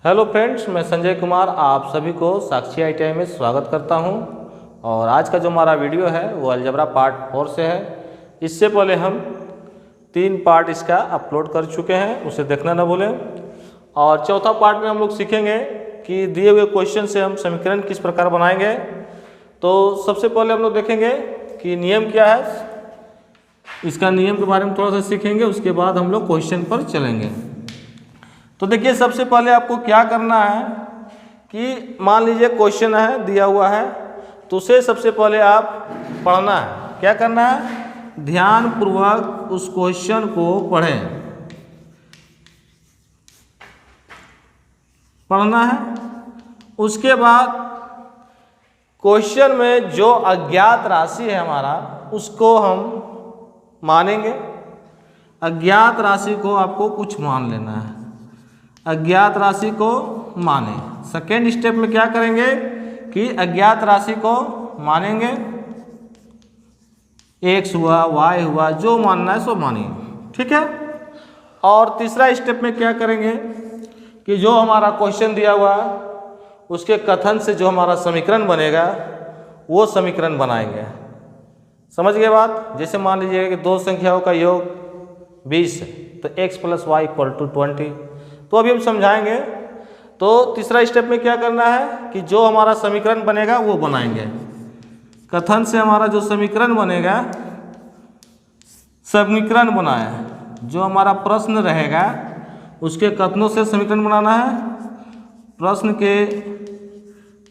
Hello friends, मैं संजय कुमार आप सभी को साक्षी ITI में स्वागत करता हूं। और आज का जो हमारा वीडियो है वो अलजबरा पार्ट 4 से है। इससे पहले हम 3 पार्ट इसका अपलोड कर चुके हैं, उसे देखना ना भूलें। और चौथा पार्ट में हम लोग सीखेंगे कि दिए हुए क्वेश्चन से हम समीकरण किस प्रकार बनाएंगे। तो सबसे पहले हम लोग देखेंगे कि नियम क्या है, इसका नियम के बारे में थोड़ा सा सीखेंगे, उसके बाद हम लोग क्वेश्चन पर चलेंगे। तो देखिए, सबसे पहले आपको क्या करना है कि मान लीजिए क्वेश्चन है दिया हुआ है, तो उसे सबसे पहले आप पढ़ना है। क्या करना है? ध्यान पूर्वक उस क्वेश्चन को पढ़ना है। उसके बाद क्वेश्चन में जो अज्ञात राशि है हमारा, उसको हम मानेंगे। अज्ञात राशि को आपको कुछ मान लेना है, अज्ञात राशि को माने। सेकेंड स्टेप में क्या करेंगे कि अज्ञात राशि को मानेंगे, x हुआ, y हुआ, जो मानना है सो मानिए, ठीक है। और तीसरा स्टेप में क्या करेंगे कि जो हमारा क्वेश्चन दिया हुआ है उसके कथन से जो हमारा समीकरण बनेगा वो समीकरण बनाएंगे। समझ गए बात? जैसे मान लीजिए कि दो संख्याओं का योग 20 है, तो x + y = 20। तो अभी हम समझाएंगे। तो तीसरा स्टेप में क्या करना है कि जो हमारा समीकरण बनेगा वो बनाएंगे। कथन से हमारा जो समीकरण बनेगा, समीकरण बनाए, जो हमारा प्रश्न रहेगा उसके कथनों से समीकरण बनाना है। प्रश्न के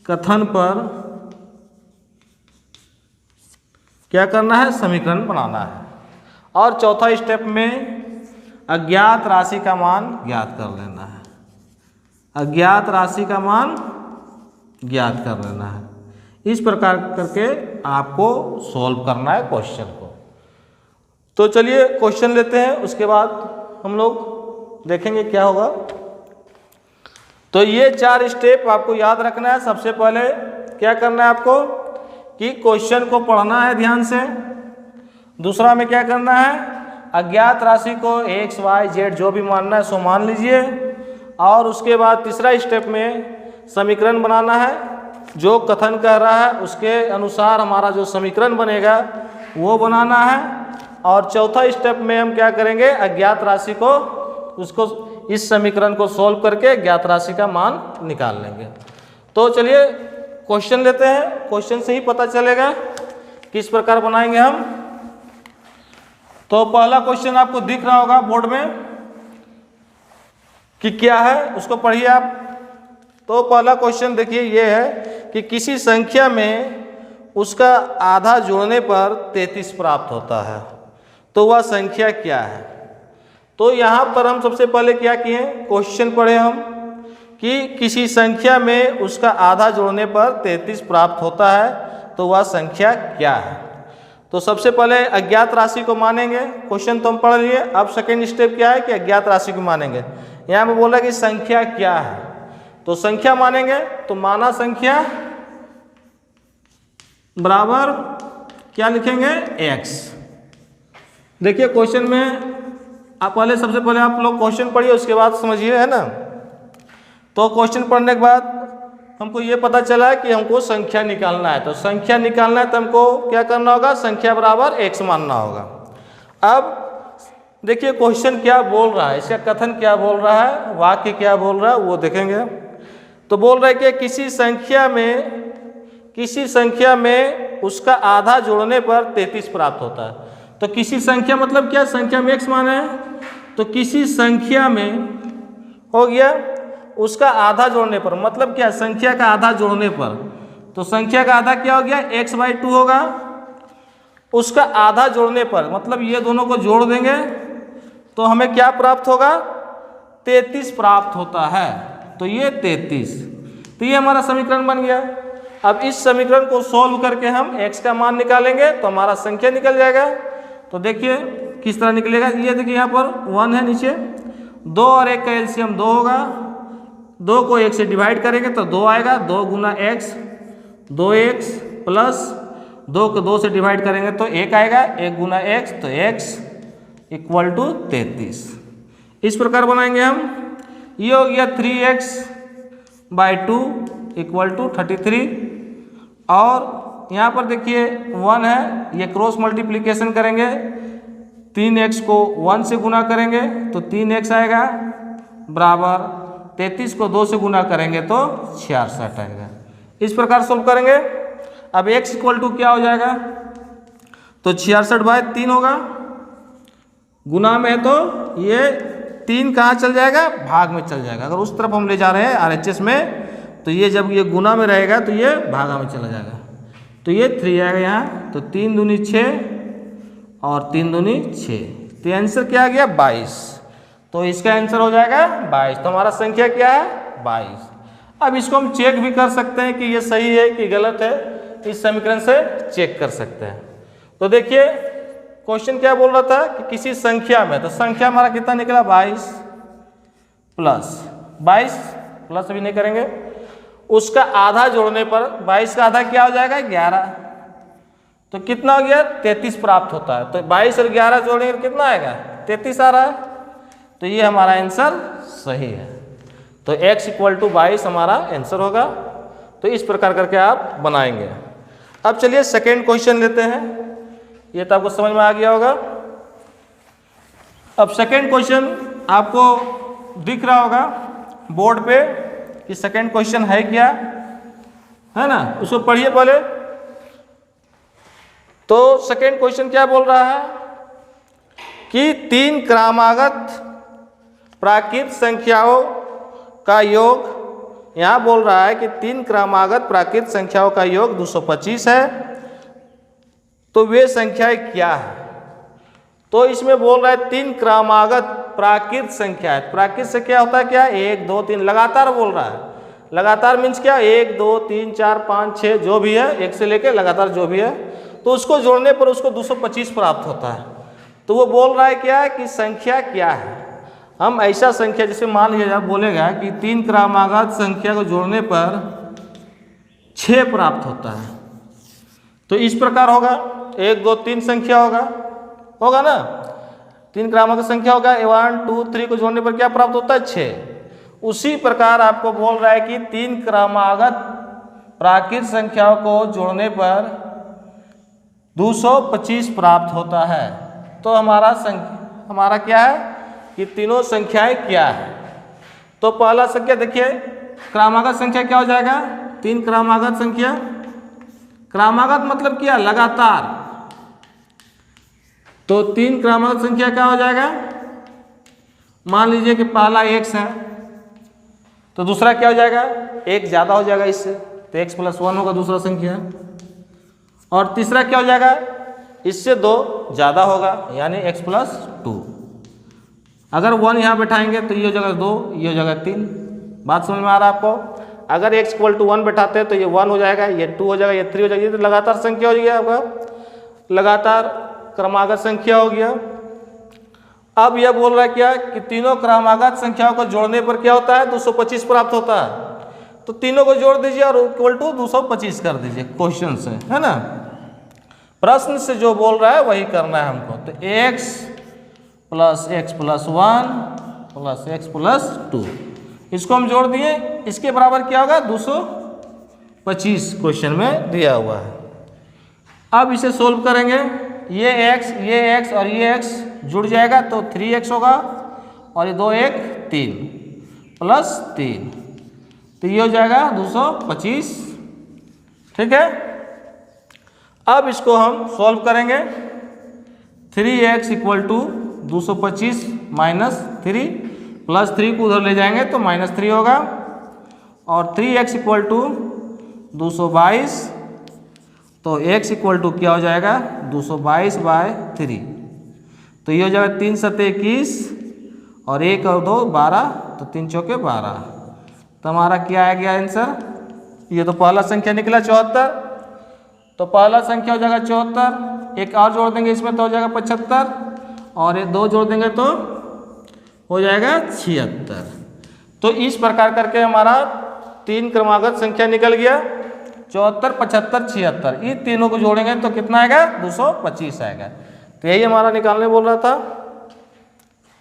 कथन पर क्या करना है? समीकरण बनाना है। और चौथा स्टेप में अज्ञात राशि का मान ज्ञात कर लेना है। अज्ञात राशि का मान ज्ञात कर लेना है। इस प्रकार करके आपको सॉल्व करना है क्वेश्चन को। तो चलिए क्वेश्चन लेते हैं, उसके बाद हम लोग देखेंगे क्या होगा। तो ये 4 स्टेप आपको याद रखना है। सबसे पहले क्या करना है आपको कि क्वेश्चन को पढ़ना है ध्यान से। दूसरा में क्या करना है? अज्ञात राशि को x, y, z जो भी मानना है सो मान लीजिए। और उसके बाद तीसरा स्टेप में समीकरण बनाना है। जो कथन कह रहा है उसके अनुसार हमारा जो समीकरण बनेगा वो बनाना है। और चौथा स्टेप में हम क्या करेंगे? अज्ञात राशि को, उसको, इस समीकरण को सोल्व करके ज्ञात राशि का मान निकाल लेंगे। तो चलिए क्वेश्चन लेते हैं। क्वेश्चन से ही पता चलेगा किस प्रकार बनाएंगे हम। तो पहला क्वेश्चन आपको दिख रहा होगा बोर्ड में कि क्या है, उसको पढ़िए आप। तो पहला क्वेश्चन देखिए ये है कि किसी संख्या में उसका आधा जोड़ने पर 33 प्राप्त होता है, तो वह संख्या क्या है? तो यहाँ पर हम सबसे पहले क्या किए? क्वेश्चन पढ़े हम कि किसी संख्या में उसका आधा जोड़ने पर 33 प्राप्त होता है, तो वह संख्या क्या है? तो सबसे पहले अज्ञात राशि को मानेंगे। क्वेश्चन तो हम पढ़ लिए। अब सेकेंड स्टेप क्या है कि अज्ञात राशि को मानेंगे। यहाँ पे बोला कि संख्या क्या है, तो संख्या मानेंगे। तो माना संख्या बराबर क्या लिखेंगे? x। देखिए क्वेश्चन में आप पहले, सबसे पहले आप लोग क्वेश्चन पढ़िए, उसके बाद समझिए, है ना। तो क्वेश्चन पढ़ने के बाद हमको ये पता चला कि हमको संख्या निकालना है। तो संख्या निकालना है तो हमको क्या करना होगा? संख्या बराबर x मानना होगा। अब देखिए क्वेश्चन क्या बोल रहा है, इसका कथन क्या बोल रहा है, वाक्य क्या बोल रहा है वो देखेंगे। तो बोल रहा है कि किसी संख्या में उसका आधा जोड़ने पर 33 प्राप्त होता है। तो किसी संख्या मतलब क्या? संख्या में x माना है, तो किसी संख्या में हो गया उसका आधा जोड़ने पर, मतलब क्या? संख्या का आधा जोड़ने पर। तो संख्या का आधा क्या हो गया? x/2 होगा। उसका आधा जोड़ने पर मतलब ये दोनों को जोड़ देंगे तो हमें क्या प्राप्त होगा? 33 प्राप्त होता है। तो ये 33, तो ये हमारा समीकरण बन गया। अब इस समीकरण को सोल्व करके हम x का मान निकालेंगे तो हमारा संख्या निकल जाएगा। तो देखिए किस तरह निकलेगा। ये देखिए यहाँ पर 1 है नीचे, 2 और 1 का एलसीएम 2 होगा। 2 को 1 से डिवाइड करेंगे तो 2 आएगा। 2 गुना x, 2x प्लस 2 को 2 से डिवाइड करेंगे तो 1 आएगा। 1 गुना x तो x = 33। इस प्रकार बनाएंगे हम। ये हो गया 3x/2 = 33 और यहाँ पर देखिए 1 है, ये क्रॉस मल्टीप्लिकेशन करेंगे, 3x को 1 से गुना करेंगे तो 3x आएगा बराबर 33 को 2 से गुना करेंगे तो 66 आएगा। इस प्रकार सोल्व करेंगे। अब x = क्या हो जाएगा, तो 66/3 होगा, गुना में है तो ये 3 कहाँ चल जाएगा, भाग में चल जाएगा। अगर उस तरफ हम ले जा रहे हैं RHS में तो ये जब ये गुना में रहेगा तो ये भागा में चला जाएगा, तो ये 3 आएगा यहाँ, तो 3 दूनी 6 और 3 दूनी 6, तो आंसर क्या आ गया 22। तो इसका आंसर हो जाएगा 22। तो हमारा संख्या क्या है 22। अब इसको हम चेक भी कर सकते हैं कि ये सही है कि गलत है, इस समीकरण से चेक कर सकते हैं। तो देखिए क्वेश्चन क्या बोल रहा था कि किसी संख्या में, तो संख्या हमारा कितना निकला 22 प्लस अभी नहीं करेंगे, उसका आधा जोड़ने पर 22 का आधा क्या हो जाएगा 11, तो कितना हो गया 33 प्राप्त होता है। तो 22 और 11 जोड़ेंगे तो कितना आएगा 33 आ रहा है, तो ये हमारा आंसर सही है। तो x = 22 हमारा आंसर होगा। तो इस प्रकार करके आप बनाएंगे। अब चलिए सेकेंड क्वेश्चन लेते हैं, ये तो आपको समझ में आ गया होगा। अब सेकेंड क्वेश्चन आपको दिख रहा होगा बोर्ड पे कि सेकेंड क्वेश्चन है क्या, है ना, उसको पढ़िए पहले। तो सेकेंड क्वेश्चन क्या बोल रहा है कि 3 क्रमागत प्राकृत संख्याओं का योग, यहां बोल रहा है कि 3 क्रमागत प्राकृत संख्याओं का योग 225 है, तो वे संख्याएं क्या है। तो इसमें बोल रहा है 3 क्रमागत प्राकृत संख्या है। प्राकृत से क्या होता है, क्या 1 2 3 लगातार बोल रहा है। लगातार मीन्स क्या 1 2 3 4 5 6 जो भी है, 1 से लेकर लगातार जो भी है, तो उसको जोड़ने पर उसको 225 प्राप्त होता है। तो वो बोल रहा है क्या कि संख्या क्या है। हम ऐसा संख्या जैसे मान लीजिए आप बोलेगा कि 3 क्रमागत संख्या को जोड़ने पर 6 प्राप्त होता है, तो इस प्रकार होगा 1 2 3 संख्या होगा ना, 3 क्रमागत संख्या होगा, 1 2 3 को जोड़ने पर क्या प्राप्त होता है 6। उसी प्रकार आपको बोल रहा है कि 3 क्रमागत प्राकृत संख्याओं को जोड़ने पर 225 प्राप्त होता है। तो हमारा क्या है कि तीनों संख्याएं क्या है। तो पहला संख्या देखिए क्रमागत संख्या क्या हो जाएगा, 3 क्रमागत संख्या, क्रमागत मतलब क्या लगातार, तो 3 क्रमागत संख्या क्या हो जाएगा, मान लीजिए कि पहला x है तो दूसरा क्या हो जाएगा 1 ज़्यादा हो जाएगा इससे, तो x + 1 होगा दूसरा संख्या, और तीसरा क्या हो जाएगा इससे 2 ज़्यादा होगा यानी x + 2। अगर 1 यहाँ बैठाएंगे तो ये हो जाएगा 2, ये हो जाएगा 3। बात समझ में आ रहा है आपको। अगर x = 1 बैठाते हैं तो ये 1 हो जाएगा, ये 2 हो जाएगा, ये 3 हो जाएगा, ये तो लगातार संख्या हो गया आपका, लगातार क्रमागत संख्या हो गया। अब यह बोल रहा है क्या कि तीनों क्रमागत संख्याओं को जोड़ने पर क्या होता है 225 प्राप्त होता है। तो तीनों को जोड़ दीजिए और = 225 कर दीजिए क्वेश्चन से, है ना, प्रश्न से जो बोल रहा है वही करना है हमको। तो x + x + 1 + x + 2, इसको हम जोड़ दिए, इसके बराबर क्या होगा 225 क्वेश्चन में दिया हुआ है। अब इसे सोल्व करेंगे, ये x और ये x जुड़ जाएगा तो 3x होगा, और ये 2 1 3 + 3, तो ये हो जाएगा 225। ठीक है, अब इसको हम सोल्व करेंगे। 3x = 225 - 3 + 3 को उधर ले जाएंगे तो -3 होगा, और 3x = 222, तो x = क्या हो जाएगा 222/3, तो ये हो जाएगा 3 × 7 = 21, और 1 और 2 12, तो 3 चौके 12। तो हमारा क्या आ गया आंसर, ये तो पहला संख्या निकला 74, तो पहला संख्या हो जाएगा 74, एक और जोड़ देंगे इसमें तो हो जाएगा 75, और ये 2 जोड़ देंगे तो हो जाएगा 76। तो इस प्रकार करके हमारा 3 क्रमागत संख्या निकल गया, 74 75 76, ये तीनों को जोड़ेंगे तो कितना आएगा 225 आएगा। तो यही हमारा निकालने बोल रहा था।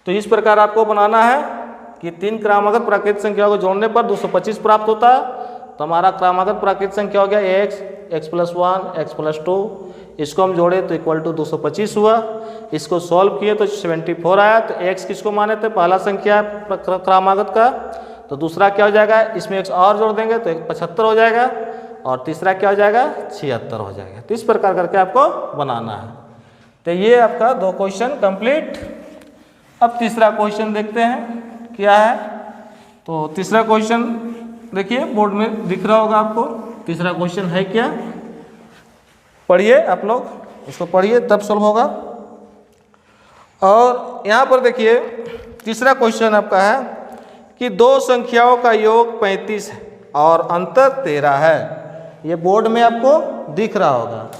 तो इस प्रकार आपको बनाना है कि 3 क्रमागत प्राकृतिक संख्याओं को जोड़ने पर 225 प्राप्त होता है। तो हमारा क्रमागत प्राकृतिक संख्या हो गया x, x+1, x+2, इसको हम जोड़े तो इक्वल टू 225 हुआ। इसको सॉल्व किए तो 74 आया। तो x किसको माने थे, पहला संख्या है क्रमागत का, तो दूसरा क्या हो जाएगा, इसमें x और जोड़ देंगे तो 75 हो जाएगा, और तीसरा क्या हो जाएगा, 76 हो जाएगा। तो इस प्रकार करके आपको बनाना है। तो ये आपका 2 क्वेश्चन कंप्लीट। अब तीसरा क्वेश्चन देखते हैं क्या है। तो तीसरा क्वेश्चन देखिए बोर्ड में दिख रहा होगा आपको। तीसरा क्वेश्चन है क्या, पढ़िए आप लोग, इसको पढ़िए तब सॉल्व होगा। और यहाँ पर देखिए तीसरा क्वेश्चन आपका है कि 2 संख्याओं का योग 35 है और अंतर 13 है। ये बोर्ड में आपको दिख रहा होगा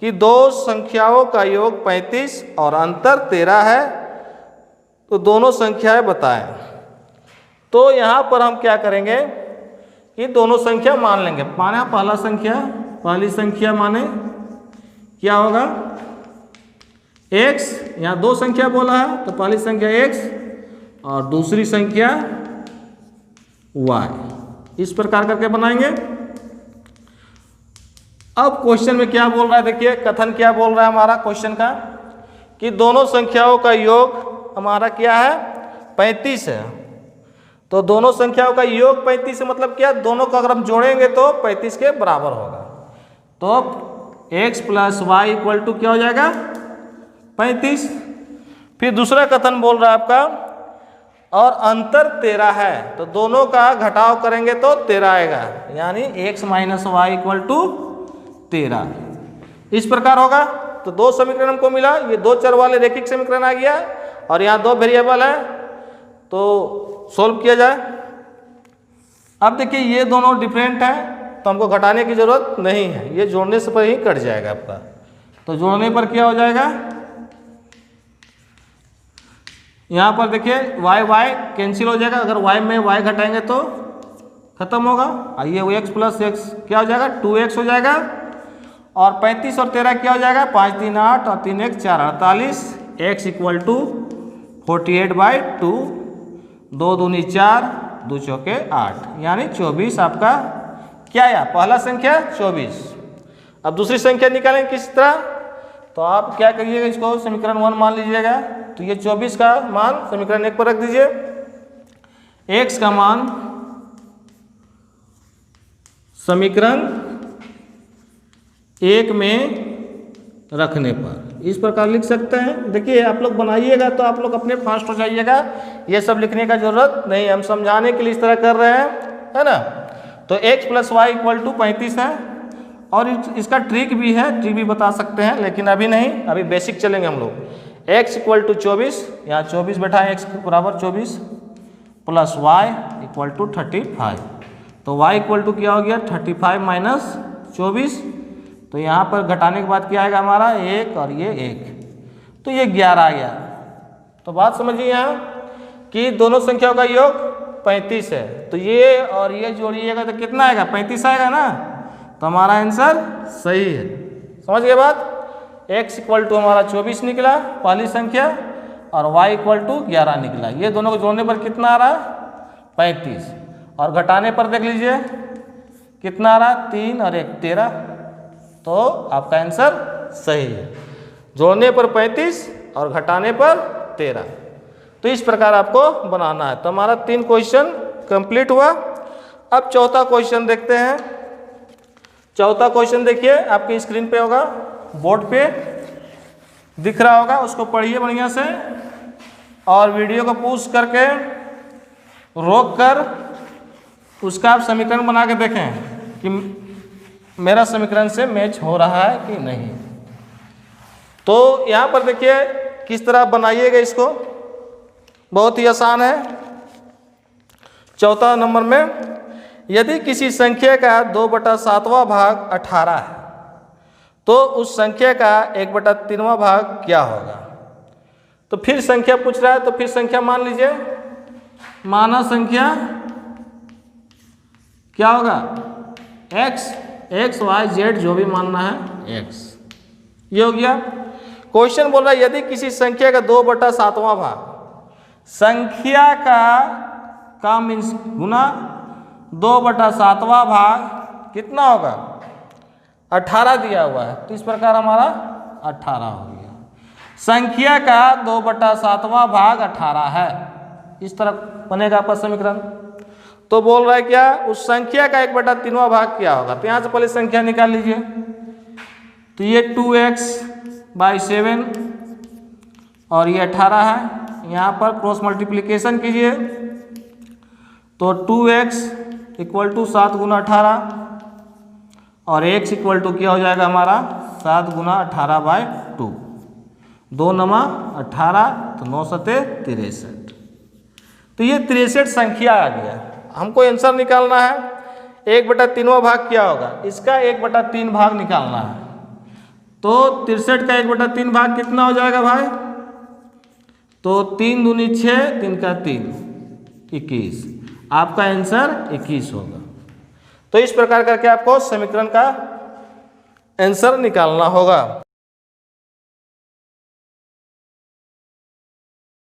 कि 2 संख्याओं का योग 35 और अंतर 13 है, तो दोनों संख्याएं बताएं। तो यहाँ पर हम क्या करेंगे कि दोनों संख्या मान लेंगे। माने पहली संख्या माने क्या होगा, x, यहाँ 2 संख्या बोला है तो पहली संख्या x और दूसरी संख्या y, इस प्रकार करके बनाएंगे। अब क्वेश्चन में क्या बोल रहा है, देखिए कथन क्या बोल रहा है हमारा क्वेश्चन का, कि दोनों संख्याओं का योग हमारा क्या है, 35 है। तो दोनों संख्याओं का योग 35 है मतलब क्या, दोनों को अगर हम जोड़ेंगे तो 35 के बराबर होगा। तो x + y इक्वल टू क्या हो जाएगा, 35। फिर दूसरा कथन बोल रहा है आपका, और अंतर 13 है, तो दोनों का घटाव करेंगे तो 13 आएगा, यानी x - y इक्वल टू 13। इस प्रकार होगा। तो 2 समीकरण हमको मिला, ये 2 चर वाले रेखिक समीकरण आ गया, और यहाँ 2 वेरिएबल है, तो सोल्व किया जाए। अब देखिए ये दोनों डिफरेंट हैं, तो हमको घटाने की जरूरत नहीं है, ये जोड़ने से पर ही कट जाएगा आपका। तो जोड़ने पर क्या हो जाएगा, यहाँ पर देखिए y कैंसिल हो जाएगा, अगर y में y घटाएंगे तो खत्म होगा। आइए वो x + x क्या हो जाएगा, 2x हो जाएगा, और 35 और 13 क्या हो जाएगा, 5 3 8 और 3 1 4 48, x इक्वल टू 48/2, 2 दूनी 4, 2 चौके 8, यानी 24 आपका क्या है, पहला संख्या 24। अब दूसरी संख्या निकालेंगे किस तरह, तो आप क्या करिएगा, इसको समीकरण 1 मान लीजिएगा। तो ये 24 का मान समीकरण 1 पर रख दीजिए। x का मान समीकरण 1 में रखने पर इस प्रकार लिख सकते हैं। देखिए आप लोग बनाइएगा तो आप लोग अपने फास्ट हो जाइएगा, ये सब लिखने का जरूरत नहीं, हम समझाने के लिए इस तरह कर रहे हैं, है ना। तो x + y इक्वल टू 35 है, और इसका ट्रिक भी है, ट्रिक भी बता सकते हैं, लेकिन अभी नहीं, अभी बेसिक चलेंगे हम लोग। x इक्वल टू 24, यहाँ 24 बैठाएं, x बराबर 24 + y इक्वल टू 35। तो y इक्वल टू क्या हो गया, 35 - 24। तो यहाँ पर घटाने के बाद क्या आएगा हमारा, 1 और ये 1, तो ये 11 आ गया। तो बात समझिए यहाँ कि दोनों संख्याओं का योग 35 है, तो ये और ये जोड़िएगा तो कितना आएगा, 35 आएगा ना। तो हमारा आंसर सही है, समझ गए बात। x इक्वल टू हमारा 24 निकला पहली संख्या, और y इक्वल टू 11 निकला। ये दोनों को जोड़ने पर कितना आ रहा है, 35, और घटाने पर देख लीजिए कितना आ रहा है, 3 और 1 13। तो आपका आंसर सही है, जोड़ने पर 35 और घटाने पर 13। तो इस प्रकार आपको बनाना है। तो हमारा 3 क्वेश्चन कंप्लीट हुआ। अब चौथा क्वेश्चन देखते हैं। चौथा क्वेश्चन देखिए आपकी स्क्रीन पे होगा, बोर्ड पे दिख रहा होगा, उसको पढ़िए बढ़िया से, और वीडियो को पॉज करके रोक कर उसका आप समीकरण बना के देखें कि मेरा समीकरण से मैच हो रहा है कि नहीं। तो यहाँ पर देखिए किस तरह बनाइएगा इसको, बहुत ही आसान है। चौथा नंबर में, यदि किसी संख्या का 2/7वां भाग 18 है, तो उस संख्या का 1/3वां भाग क्या होगा। तो फिर संख्या पूछ रहा है, तो फिर संख्या मान लीजिए, माना संख्या क्या होगा, x y z जो भी मानना है x, ये हो गया। क्वेश्चन बोल रहा है यदि किसी संख्या का 2/7वां भाग, संख्या का का मीन्स गुना 2/7वां भाग कितना होगा 18 दिया हुआ है, तो इस प्रकार हमारा 18 हो गया। संख्या का 2/7वां भाग 18 है, इस तरह बनेगा आपका समीकरण। तो बोल रहा है क्या, उस संख्या का 1/3वां भाग क्या होगा, तो यहाँ से पहले संख्या निकाल लीजिए। तो ये 2x/7 और ये 18 है, यहाँ पर क्रॉस मल्टीप्लिकेशन कीजिए तो 2x = 7 × 18 और x = क्या हो जाएगा हमारा 7 × 18/2, 2 नमा 18 तो 9 सते 63। तो ये 63 संख्या आ गया। हमको आंसर निकालना है 1/3वां भाग क्या होगा, इसका 1/3 भाग निकालना है। तो 63 का 1/3 भाग कितना हो जाएगा भाई, तो 3 दूनी 6, 3 का 3, 21। आपका आंसर 21 होगा। तो इस प्रकार करके आपको समीकरण का आंसर निकालना होगा।